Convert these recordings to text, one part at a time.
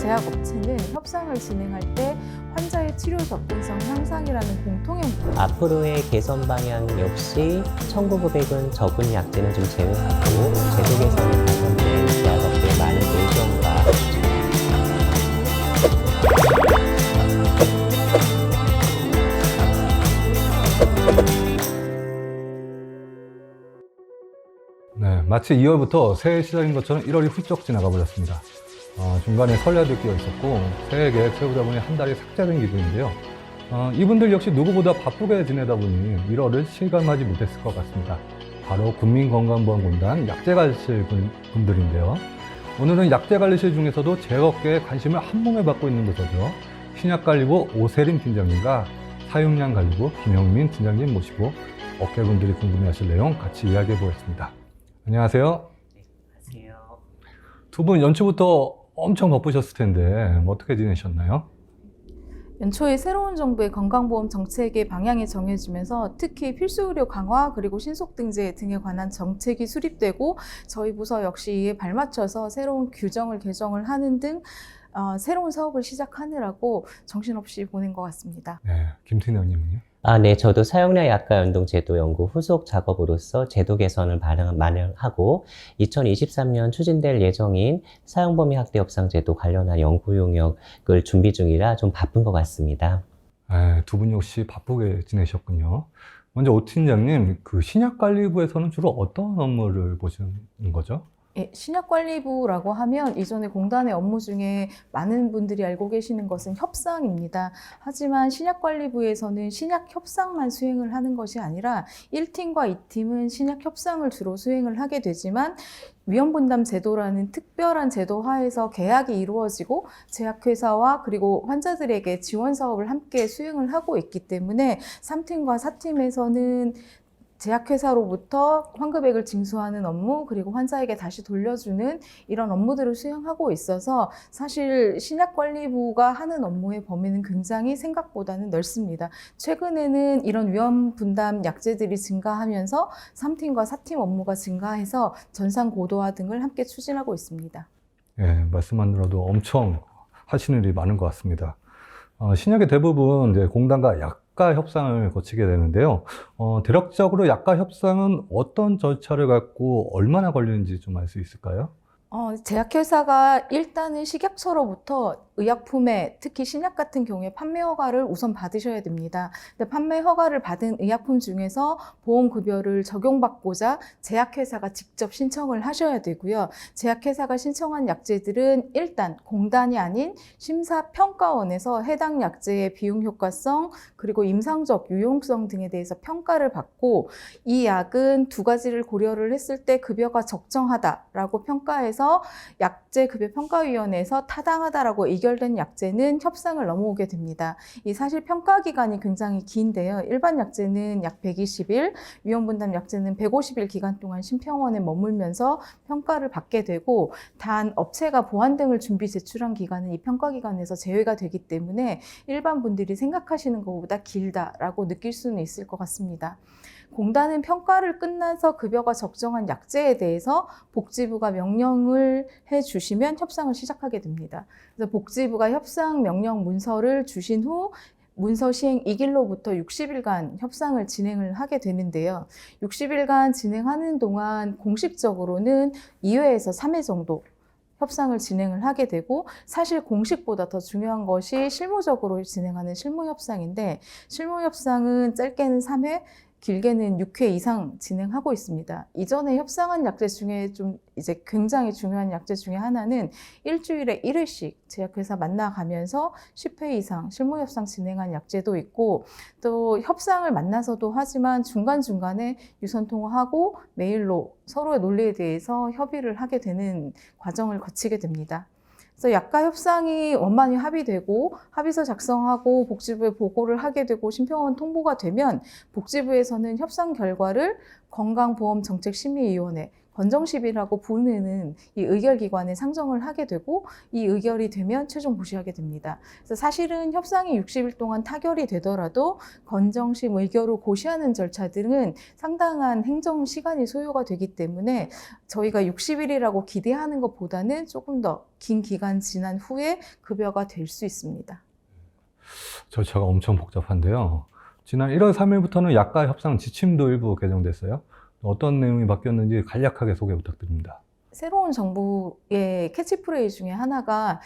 제약업체는 협상을 진행할 때 환자의 치료 접근성 향상이라는 공통의 앞으로의 개선 방향 역시 1900은 적은 약제는 좀 제외하고 제도 개선을 가정된 제약업계의 많은 의견과 네, 마치 2월부터 새해 시작인 것처럼 1월이 훌쩍 지나가 버렸습니다. 중간에 설날도 끼어 있었고 새해 계획 세우다 보니 한 달이 삭제된 기분인데요. 이분들 역시 누구보다 바쁘게 지내다 보니 1월을 실감하지 못했을 것 같습니다. 바로 국민건강보험공단 약제관리실 분들인데요. 오늘은 약제관리실 중에서도 제약업계의 관심을 한몸에 받고 있는 부서죠. 신약관리부 오세림 팀장님과 사용량관리부 김영민 팀장님 모시고 업계분들이 궁금해하실 내용 같이 이야기해 보겠습니다. 안녕하세요. 안녕하세요. 두 분 연초부터 엄청 바쁘셨을 텐데 어떻게 지내셨나요? 연초에 새로운 정부의 건강보험 정책의 방향이 정해지면서 특히 필수의료 강화 그리고 신속등재 등에 관한 정책이 수립되고 저희 부서 역시 이에 발맞춰서 새로운 규정을 개정을 하는 등 새로운 사업을 시작하느라고 정신없이 보낸 것 같습니다. 네, 김태희 의원님은요? 네, 저도 사용량 약가 연동 제도 연구 후속 작업으로서 제도 개선을 마련하고 2023년 추진될 예정인 사용 범위 확대 협상 제도 관련한 연구 용역을 준비 중이라 좀 바쁜 것 같습니다. 네, 두 분 역시 바쁘게 지내셨군요. 먼저 오 팀장님, 그 신약관리부에서는 주로 어떤 업무를 보시는 거죠? 예, 신약관리부라고 하면 이전에 공단의 업무 중에 많은 분들이 알고 계시는 것은 협상입니다. 하지만 신약관리부에서는 신약협상만 수행을 하는 것이 아니라 1팀과 2팀은 신약협상을 주로 수행을 하게 되지만 위험분담 제도라는 특별한 제도 하에서 계약이 이루어지고 제약회사와 그리고 환자들에게 지원 사업을 함께 수행을 하고 있기 때문에 3팀과 4팀에서는 제약회사로부터 환급액을 징수하는 업무 그리고 환자에게 다시 돌려주는 이런 업무들을 수행하고 있어서 사실 신약관리부가 하는 업무의 범위는 굉장히 생각보다는 넓습니다. 최근에는 이런 위험분담 약제들이 증가하면서 3팀과 4팀 업무가 증가해서 전산고도화 등을 함께 추진하고 있습니다. 네, 말씀만 들어도 엄청 하시는 일이 많은 것 같습니다. 신약의 대부분 이제 공단과 약가 협상을 거치게 되는데요. 대략적으로 약가 협상은 어떤 절차를 갖고 얼마나 걸리는지 좀 알 수 있을까요? 제약회사가 일단은 식약처로부터 의약품에 특히 신약 같은 경우에 판매 허가를 우선 받으셔야 됩니다. 근데 판매 허가를 받은 의약품 중에서 보험급여를 적용받고자 제약회사가 직접 신청을 하셔야 되고요. 제약회사가 신청한 약제들은 일단 공단이 아닌 심사평가원에서 해당 약제의 비용 효과성 그리고 임상적 유용성 등에 대해서 평가를 받고 이 약은 두 가지를 고려를 했을 때 급여가 적정하다라고 평가해서 약제급여평가위원회에서 타당하다라고 의결된 약제는 협상을 넘어오게 됩니다. 이 사실 평가 기간이 굉장히 긴데요. 일반 약제는 약 120일, 위험분담 약제는 150일 기간 동안 심평원에 머물면서 평가를 받게 되고 단 업체가 보안 등을 준비 제출한 기간은 이 평가 기간에서 제외가 되기 때문에 일반 분들이 생각하시는 것보다 길다라고 느낄 수는 있을 것 같습니다. 공단은 평가를 끝나서 급여가 적정한 약제에 대해서 복지부가 명령을 해주시면 협상을 시작하게 됩니다. 그래서 복지부가 협상 명령 문서를 주신 후 문서 시행 2일로부터 60일간 협상을 진행을 하게 되는데요. 60일간 진행하는 동안 공식적으로는 2회에서 3회 정도 협상을 진행을 하게 되고 사실 공식보다 더 중요한 것이 실무적으로 진행하는 실무협상인데 실무협상은 짧게는 3회, 길게는 6회 이상 진행하고 있습니다. 이전에 협상한 약제 중에 좀 이제 굉장히 중요한 약제 중에 하나는 일주일에 1회씩 제약회사 만나가면서 10회 이상 실무협상 진행한 약제도 있고 또 협상을 만나서도 하지만 중간중간에 유선통화하고 메일로 서로의 논리에 대해서 협의를 하게 되는 과정을 거치게 됩니다. 그래서 약가 협상이 원만히 합의되고 합의서 작성하고 복지부에 보고를 하게 되고 심평원 통보가 되면 복지부에서는 협상 결과를 건강보험정책심의위원회 건정심이라고 부르는 이 의결기관에 상정을 하게 되고 이 의결이 되면 최종 고시하게 됩니다. 그래서 사실은 협상이 60일 동안 타결이 되더라도 건정심 의결로 고시하는 절차들은 상당한 행정 시간이 소요가 되기 때문에 저희가 60일이라고 기대하는 것보다는 조금 더 긴 기간 지난 후에 급여가 될 수 있습니다. 절차가 엄청 복잡한데요. 지난 1월 3일부터는 약가 협상 지침도 일부 개정됐어요. 어떤 내용이 바뀌었는지 간략하게 소개 부탁드립니다. 새로운 정부의 캐치프레이즈 중에 하나가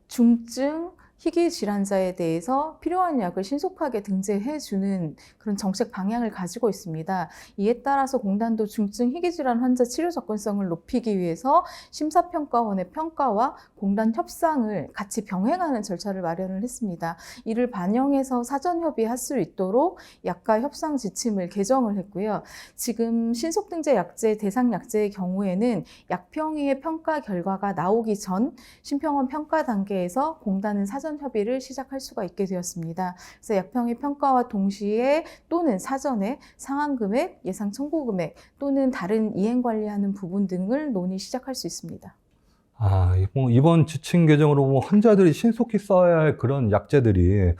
중증 희귀 질환자에 대해서 필요한 약을 신속하게 등재해주는 그런 정책 방향을 가지고 있습니다. 이에 따라서 공단도 중증 희귀 질환 환자 치료 접근성을 높이기 위해서 심사평가원의 평가와 공단 협상을 같이 병행하는 절차를 마련을 했습니다. 이를 반영해서 사전 협의할 수 있도록 약가 협상 지침을 개정을 했고요. 지금 신속등재 약제, 대상 약제의 경우에는 약평의의 평가 결과가 나오기 전 심평원 평가 단계에서 공단은 사전 협의를 시작할 수가 있게 되었습니다. 그래서 약평의 평가와 동시에 또는 사전에 상한 금액, 예상 청구 금액 또는 다른 이행 관리하는 부분 등을 논의 시작할 수 있습니다. 이번 지침 개정으로 환자들이 신속히 써야 할 그런 약제들이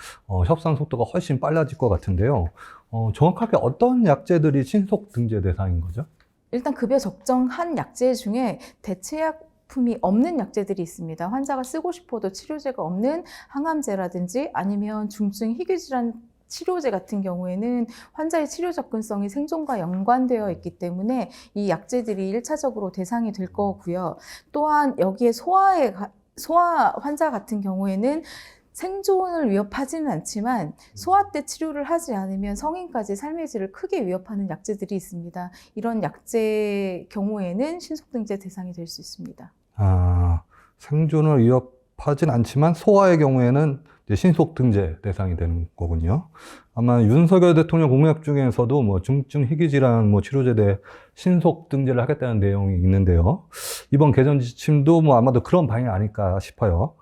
협상 속도가 훨씬 빨라질 것 같은데요. 정확하게 어떤 약제들이 신속 등재 대상인 거죠? 일단 급여 적정한 약제 중에 대체약 품이 없는 약제들이 있습니다. 환자가 쓰고 싶어도 치료제가 없는 항암제라든지 아니면 중증 희귀질환 치료제 같은 경우에는 환자의 치료 접근성이 생존과 연관되어 있기 때문에 이 약제들이 1차적으로 대상이 될 거고요. 또한 여기에 소아 환자 같은 경우에는 생존을 위협하지는 않지만 소아 때 치료를 하지 않으면 성인까지 삶의 질을 크게 위협하는 약제들이 있습니다. 이런 약제 경우에는 신속등재 대상이 될 수 있습니다. 생존을 위협하진 않지만 소아의 경우에는 이제 신속등재 대상이 되는 거군요. 아마 윤석열 대통령 공약 중에서도 중증 희귀질환 치료제에 대해 신속등재를 하겠다는 내용이 있는데요. 이번 개정 지침도 아마도 그런 방향이 아닐까 싶어요.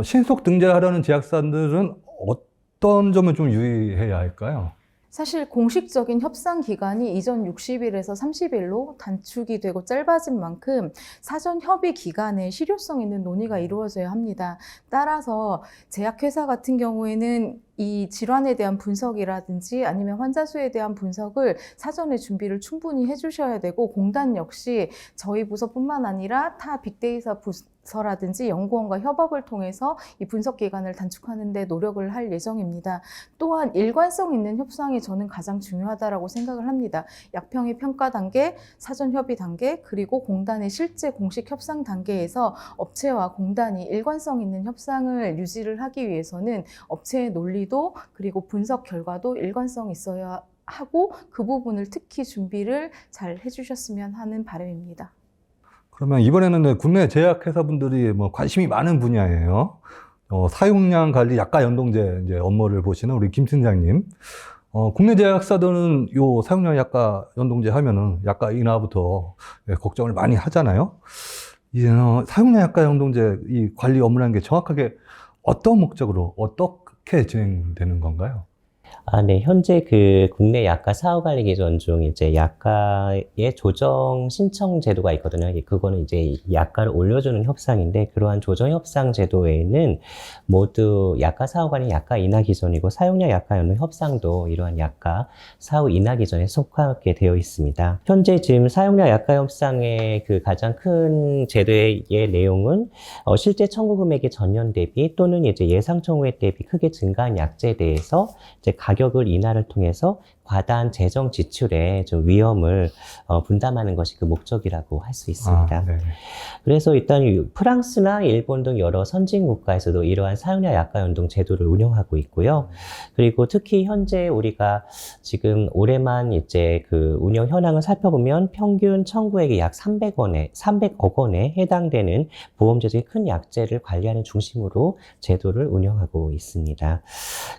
신속 등재하려는 제약사들은 어떤 점을 좀 유의해야 할까요? 사실 공식적인 협상 기간이 이전 60일에서 30일로 단축이 되고 짧아진 만큼 사전 협의 기간에 실효성 있는 논의가 이루어져야 합니다. 따라서 제약회사 같은 경우에는 이 질환에 대한 분석이라든지 아니면 환자 수에 대한 분석을 사전에 준비를 충분히 해주셔야 되고 공단 역시 저희 부서뿐만 아니라 타 빅데이터 부서라든지 연구원과 협업을 통해서 이 분석 기간을 단축하는 데 노력을 할 예정입니다. 또한 일관성 있는 협상이 저는 가장 중요하다고 생각을 합니다. 약평의 평가 단계, 사전 협의 단계, 그리고 공단의 실제 공식 협상 단계에서 업체와 공단이 일관성 있는 협상을 유지를 하기 위해서는 업체의 논리도 그리고 분석 결과도 일관성 있어야 하고 그 부분을 특히 준비를 잘 해주셨으면 하는 바람입니다. 그러면 이번에는 국내 제약회사분들이 관심이 많은 분야예요. 사용량 관리 약가 연동제 이제 업무를 보시는 우리 김 팀장님. 국내 제약사들은 요 사용량 약가 연동제 하면은 약가 인하부터 걱정을 많이 하잖아요. 이 사용량 약가 연동제 이 관리 업무라는 게 정확하게 어떤 목적으로 어떻게 진행되는 건가요? 네. 현재 국내 약가 사후관리 기준 중 이제 약가의 조정 신청 제도가 있거든요. 그거는 이제 약가를 올려주는 협상인데 그러한 조정 협상 제도 외에는 모두 약가 사후관리 약가 인하 기준이고 사용량 약가 연동 협상도 이러한 약가 사후 인하 기준에 속하게 되어 있습니다. 현재 지금 사용량 약가 협상의 가장 큰 제도의 내용은 실제 청구 금액의 전년 대비 또는 이제 예상 청구액 대비 크게 증가한 약제에 대해서 이제 가격을 인하를 통해서 과다한 재정 지출의 좀 위험을 분담하는 것이 그 목적이라고 할 수 있습니다. 네. 그래서 일단 프랑스나 일본 등 여러 선진 국가에서도 이러한 사용량 약가 연동 제도를 운영하고 있고요. 그리고 특히 현재 우리가 지금 올해만 이제 운영 현황을 살펴보면 평균 청구액이 약 300억 원에 해당되는 보험제도의 큰 약제를 관리하는 중심으로 제도를 운영하고 있습니다.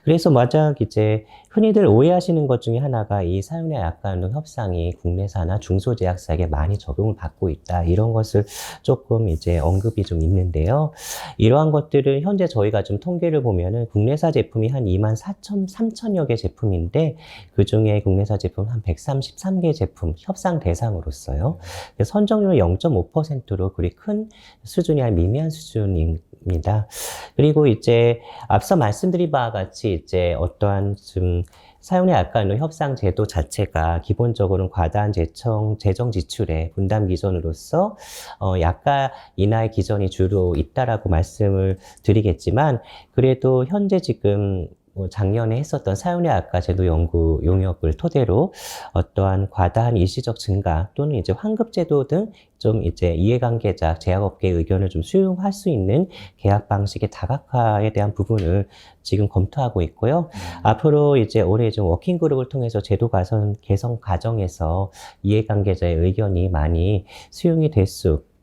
그래서 만약 이제 흔히들 오해하시는 것 중에 중에 하나가 이 사용량 약화운동 협상이 국내사나 중소제약사에게 많이 적용을 받고 있다. 이런 것을 조금 이제 언급이 좀 있는데요. 이러한 것들은 현재 저희가 좀 통계를 보면은 국내사 제품이 한 24,3천여 개 제품인데 그 중에 국내사 제품 한 133개 제품 협상 대상으로서요. 선정률 0.5%로 그리 큰 수준이 아니라 미미한 수준입니다. 그리고 이제 앞서 말씀드린 바와 같이 이제 어떠한 좀 사용량 약화운동 협상 제도 자체가 기본적으로는 과다한 재정 지출의 분담 기준으로서 약가 인하의 기준이 주로 있다라고 말씀을 드리겠지만 그래도 현재 지금 작년에 했었던 사용량 약화 제도 연구 용역을 토대로 어떠한 과다한 일시적 증가 또는 이제 환급 제도 등 좀 이제 이해관계자, 제약업계의 의견을 좀 수용할 수 있는 계약 방식의 다각화에 대한 부분을 지금 검토하고 있고요. 앞으로 이제 올해 좀 워킹 그룹을 통해서 제도 개선 과정에서 이해관계자의 의견이 많이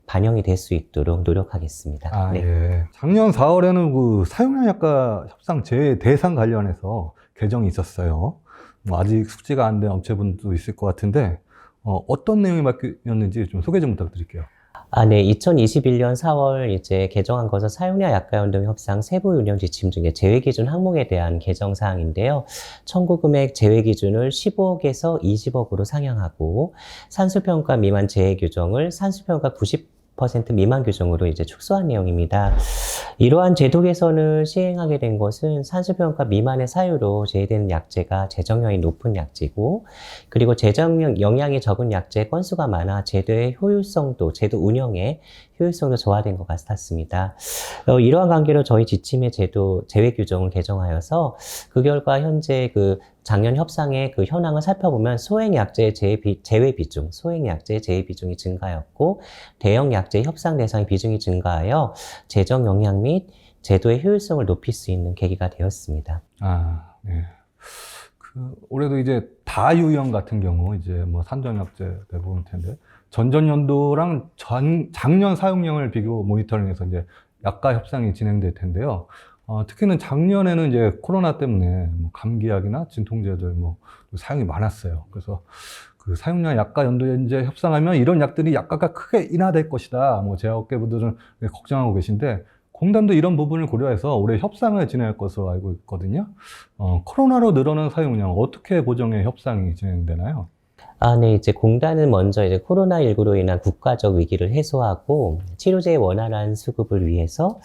반영이 될 수 있도록 노력하겠습니다. 네. 예. 작년 4월에는 그 사용량 약화 협상 대상 관련해서 개정이 있었어요. 뭐 아직 숙지가 안 된 업체분도 있을 것 같은데, 어떤 내용이 바뀌었는지 좀 소개 좀 부탁드릴게요. 네. 2021년 4월 이제 개정한 것은 사용량 약화운동 협상 세부 운영 지침 중에 제외 기준 항목에 대한 개정 사항인데요. 청구 금액 제외 기준을 15억에서 20억으로 상향하고 산수평가 미만 제외 규정을 산수평가 90% 미만 규정으로 이제 축소한 내용입니다. 이러한 제도 개선을 시행하게 된 것은 산수평가 미만의 사유로 제외되는 약제가 재정량이 높은 약제고, 그리고 재정 영향이 적은 약제 건수가 많아 제도의 효율성도, 제도 운영의 효율성도 저하된 것 같았습니다. 이러한 관계로 저희 지침의 제도 제외 규정을 개정하여서 그 결과 현재 그 작년 협상의 그 현황을 살펴보면 소액 약제의 제외 비중, 소액 약제의 제외 비중이 증가하였고 대형 약제 협상 대상의 비중이 증가하여 재정 영향 및 제도의 효율성을 높일 수 있는 계기가 되었습니다. 네. 올해도 이제 다유형 같은 경우 이제 뭐 산정약제 대부분 텐데 전전년도랑 작년 사용량을 비교 모니터링해서 이제 약가 협상이 진행될 텐데요. 특히는 작년에는 이제 코로나 때문에 뭐 감기약이나 진통제들 뭐 사용이 많았어요. 그래서 그 사용량 약가 연도제 협상하면 이런 약들이 약가가 크게 인하될 것이다. 뭐 제약업계 분들은 걱정하고 계신데 공단도 이런 부분을 고려해서 올해 협상을 진행할 것으로 알고 있거든요. 코로나로 늘어난 사용량 어떻게 보정해 협상이 진행되나요? 네, 이제 공단은 먼저 이제 코로나19로 인한 국가적 위기를 해소하고 치료제의 원활한 수급을 위해서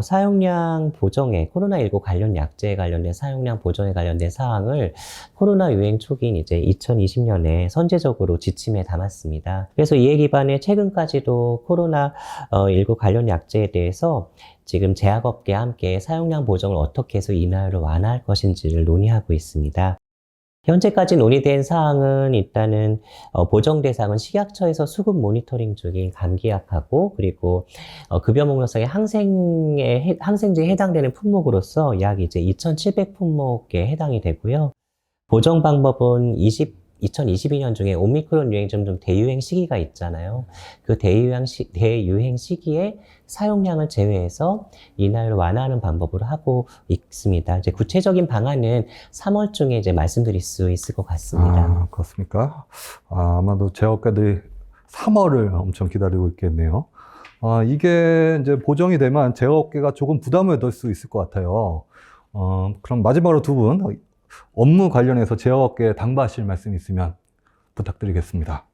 사용량 보정에 코로나19 관련 약제에 관련된 사용량 보정에 관련된 사항을 코로나 유행 초기인 이제 2020년에 선제적으로 지침에 담았습니다. 그래서 이에 기반해 최근까지도 코로나19 관련 약제에 대해서 지금 제약업계와 함께 사용량 보정을 어떻게 해서 인하율을 완화할 것인지를 논의하고 있습니다. 현재까지 논의된 사항은 일단은 보정 대상은 식약처에서 수급 모니터링 중인 감기약하고 그리고 급여 목록상의 항생제에 해당되는 품목으로서 약 이제 2,700 품목에 해당이 되고요. 보정 방법은 2022년 중에 오미크론 유행 좀 대유행 시기가 있잖아요. 그 대유행 시기에 사용량을 제외해서 인하율을 완화하는 방법으로 하고 있습니다. 이제 구체적인 방안은 3월 중에 이제 말씀드릴 수 있을 것 같습니다. 그렇습니까? 아마도 제약업계들이 3월을 엄청 기다리고 있겠네요. 이게 이제 보정이 되면 제약업계가 조금 부담을 덜 수 있을 것 같아요. 그럼 마지막으로 두 분 업무 관련해서 제약업계에 당부하실 말씀 있으면 부탁드리겠습니다.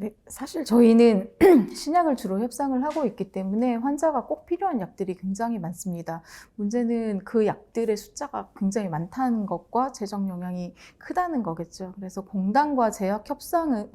네, 사실 저희는 신약을 주로 협상을 하고 있기 때문에 환자가 꼭 필요한 약들이 굉장히 많습니다. 문제는 그 약들의 숫자가 굉장히 많다는 것과 재정 영향이 크다는 거겠죠. 그래서 공단과 제약업체는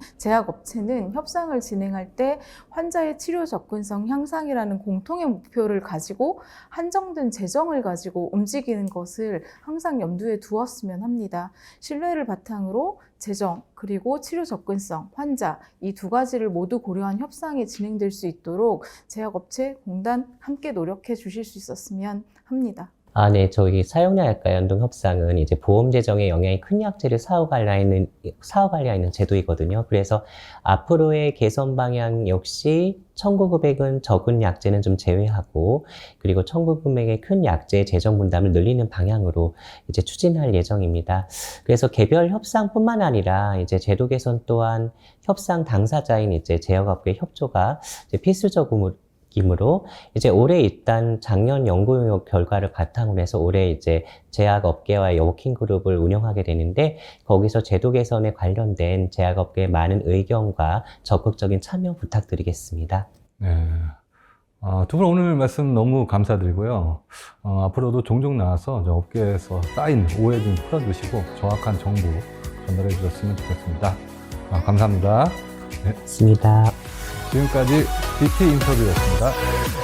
협상을 진행할 때 환자의 치료 접근성 향상이라는 공통의 목표를 가지고 한정된 재정을 가지고 움직이는 것을 항상 염두에 두었으면 합니다. 신뢰를 바탕으로 재정, 그리고 치료 접근성, 환자 이 두 가지를 모두 고려한 협상이 진행될 수 있도록 제약업체, 공단 함께 노력해 주실 수 있었으면 합니다. 네, 저희 사용량 약가 연동 협상은 이제 보험 재정에 영향이 큰 약제를 사후 관리하는 제도이거든요. 그래서 앞으로의 개선 방향 역시 청구 금액은 적은 약제는 좀 제외하고, 그리고 청구 금액의 큰 약제의 재정 분담을 늘리는 방향으로 이제 추진할 예정입니다. 그래서 개별 협상뿐만 아니라 이제 제도 개선 또한 협상 당사자인 이제 제약업계 협조가 이제 필수적으로 이제 올해 일단 작년 연구 용역 결과를 바탕으로 해서 올해 이제 제약업계와의 워킹 그룹을 운영하게 되는데, 거기서 제도 개선에 관련된 제약업계의 많은 의견과 적극적인 참여 부탁드리겠습니다. 네. 두 분 오늘 말씀 너무 감사드리고요. 앞으로도 종종 나와서 저 업계에서 쌓인 오해 좀 풀어주시고 정확한 정보 전달해 주셨으면 좋겠습니다. 감사합니다. 맞습니다. 지금까지 DT 인터뷰였습니다.